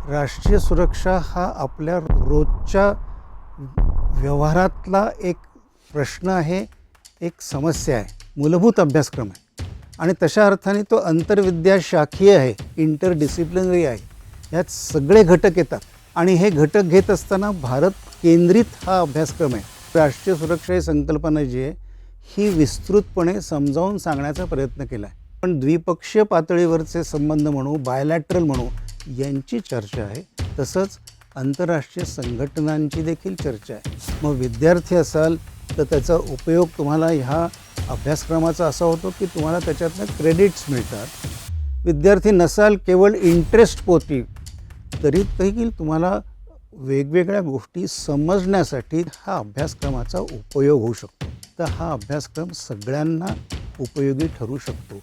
राष्ट्रीय सुरक्षा हा आपल्या रोजच्या व्यवहारातला एक प्रश्न आहे, एक समस्या आहे, मूलभूत अभ्यासक्रम आहे आणि तशा अर्थाने तो आंतरविद्याशाखीय आहे, इंटरडिसिप्लिनरी आहे. यात सगळे घटक येतात आणि हे घटक घेत असताना भारत केंद्रित हा अभ्यासक्रम आहे. राष्ट्रीय सुरक्षा ही संकल्पना जी आहे ही विस्तृतपणे समजावून सांगण्याचा प्रयत्न केला आहे. पण द्विपक्षीय पातळीवरचे संबंध म्हणू, बायलॅटरल म्हणू, यांची चर्चा आहे. तसंच आंतरराष्ट्रीय संघटनांची देखील चर्चा आहे. मग विद्यार्थी असाल तर त्याचा उपयोग तुम्हाला ह्या अभ्यासक्रमाचा असा होतो की तुम्हाला त्याच्यातनं क्रेडिट्स मिळतात. विद्यार्थी नसाल, केवळ इंटरेस्टपोटी, तरी देखील तुम्हाला वेगवेगळ्या गोष्टी समजण्यासाठी हा अभ्यासक्रमाचा उपयोग होऊ शकतो. तर हा अभ्यासक्रम सगळ्यांना उपयोगी ठरू शकतो.